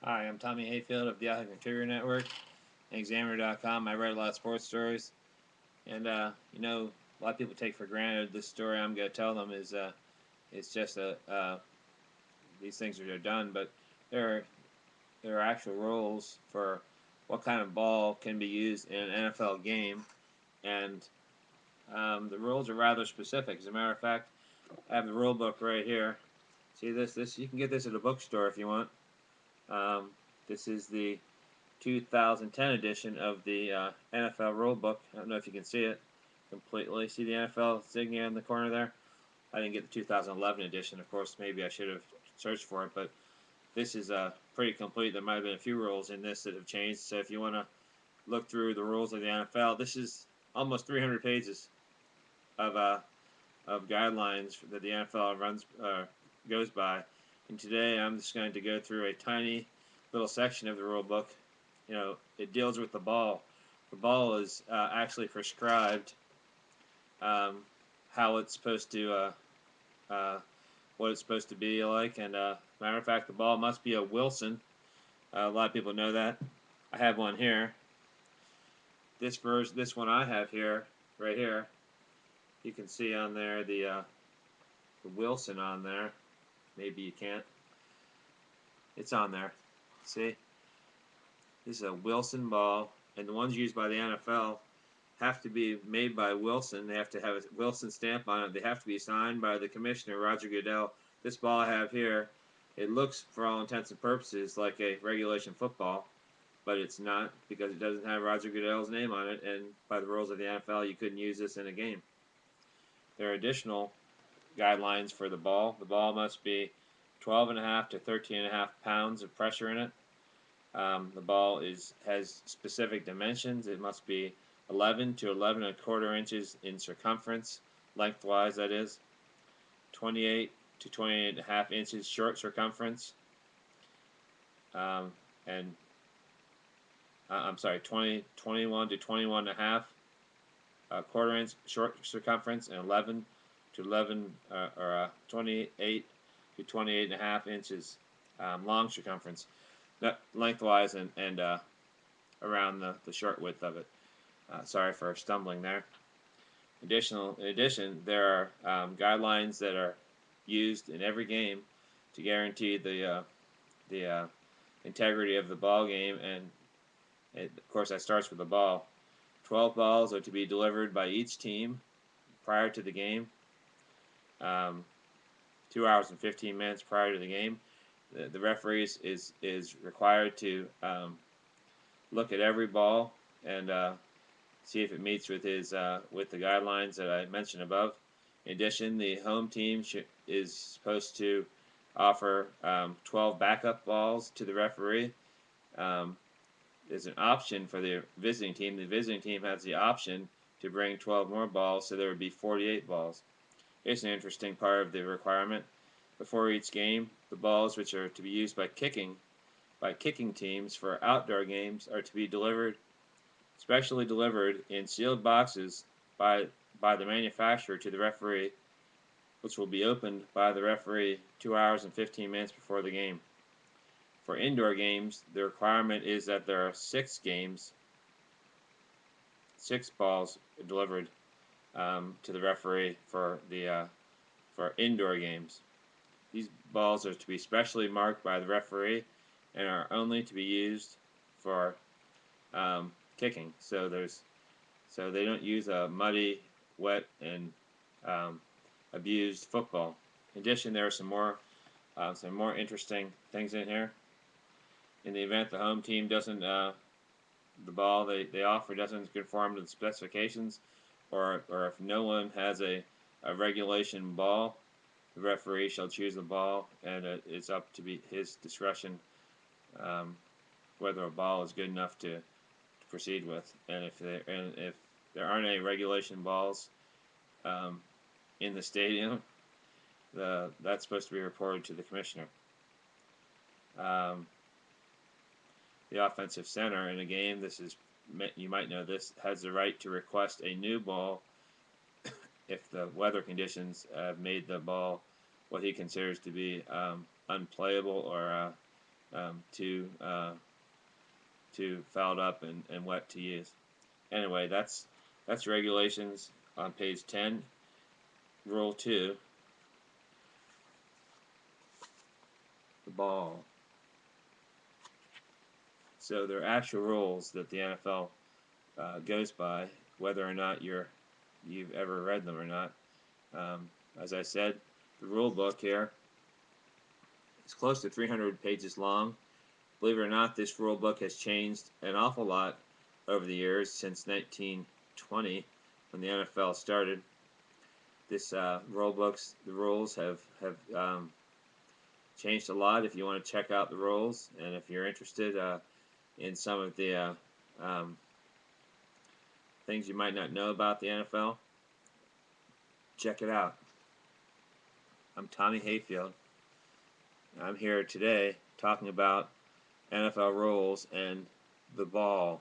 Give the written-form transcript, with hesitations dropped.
Hi, I'm Tommy Hayfield of the Athletic Contributor Network and Examiner.com. I write a lot of sports stories, and a lot of people take for granted this story I'm going to tell them is it's just these things are done, but there are there are actual rules for what kind of ball can be used in an NFL game, and the rules are rather specific. As a matter of fact, I have the rule book right here. See this? This you can get this at a bookstore if you want. Um, this is the 2010 edition of the NFL Rulebook. I don't know if you can see it completely. See the NFL insignia in the corner there? I didn't get the 2011 edition. Of course, maybe I should have searched for it, but this is pretty complete. There might have been a few rules in this that have changed. So if you want to look through the rules of the NFL, this is almost 300 pages of guidelines that the NFL goes by. And today I'm just going to go through a tiny little section of the rule book. It deals with the ball. The ball is actually prescribed um, how it's supposed to, what it's supposed to be like. And matter of fact, the ball must be a Wilson. A lot of people know that. I have one here. This one I have here, right here. You can see on there the Wilson on there. Maybe you can't. It's on there. See, this is a Wilson ball, and the ones used by the NFL have to be made by Wilson. They have to have a Wilson stamp on it. They have to be signed by the commissioner, Roger Goodell. This ball I have here, it looks, for all intents and purposes, like a regulation football, but it's not because it doesn't have Roger Goodell's name on it, and by the rules of the NFL, you couldn't use this in a game. There are additional guidelines for the ball. The ball must be 12.5 to 13.5 pounds of pressure in it. The ball has specific dimensions. It must be 11 to 11 and a quarter inches in circumference, lengthwise that is, 28 to 28 and a half inches short circumference, and I'm sorry, 21 to 21 and a half quarter inch short circumference, and 11 to 11 or 28 to 28 and a half inches long circumference, lengthwise and around the short width of it. Sorry for stumbling there. In addition, there are guidelines that are used in every game to guarantee the integrity of the ball game, and of course that starts with the ball. 12 balls are to be delivered by each team prior to the game. 2 hours and 15 minutes prior to the game, the referee is required to look at every ball and see if it meets with with the guidelines that I mentioned above. In addition, the home team is supposed to offer 12 backup balls to the referee. Um, there's an option for the visiting team. The visiting team has the option to bring 12 more balls, so there would be 48 balls. Here's an interesting part of the requirement. Before each game, the balls which are to be used by kicking teams for outdoor games are to be specially delivered in sealed boxes by the manufacturer to the referee, which will be opened by the referee 2 hours and 15 minutes before the game. For indoor games, the requirement is that there are 6 balls delivered to the referee for indoor games. These balls are to be specially marked by the referee and are only to be used for kicking. So they don't use a muddy, wet, and abused football. In addition, there are some more interesting things in here. In the event the home team doesn't the ball they offer doesn't conform to the specifications, or if no one has a regulation ball, the referee shall choose the ball, and it's up to be his discretion whether a ball is good enough to proceed with. And if there aren't any regulation balls um, in the stadium, that's supposed to be reported to the commissioner. Um, the offensive center in a game, you might know this, has the right to request a new ball if the weather conditions have made the ball what he considers to be unplayable or too fouled up and wet to use. Anyway, that's regulations on page 10, Rule 2, the ball. So there are actual rules that the NFL goes by, whether or not you've ever read them or not. As I said, the rule book here is close to 300 pages long. Believe it or not, this rule book has changed an awful lot over the years since 1920, when the NFL started. This rule books, the rules have changed a lot. If you want to check out the rules, and if you're interested in some of the things you might not know about the NFL, check it out. I'm Tommy Hayfield. I'm here today talking about NFL rules and the ball.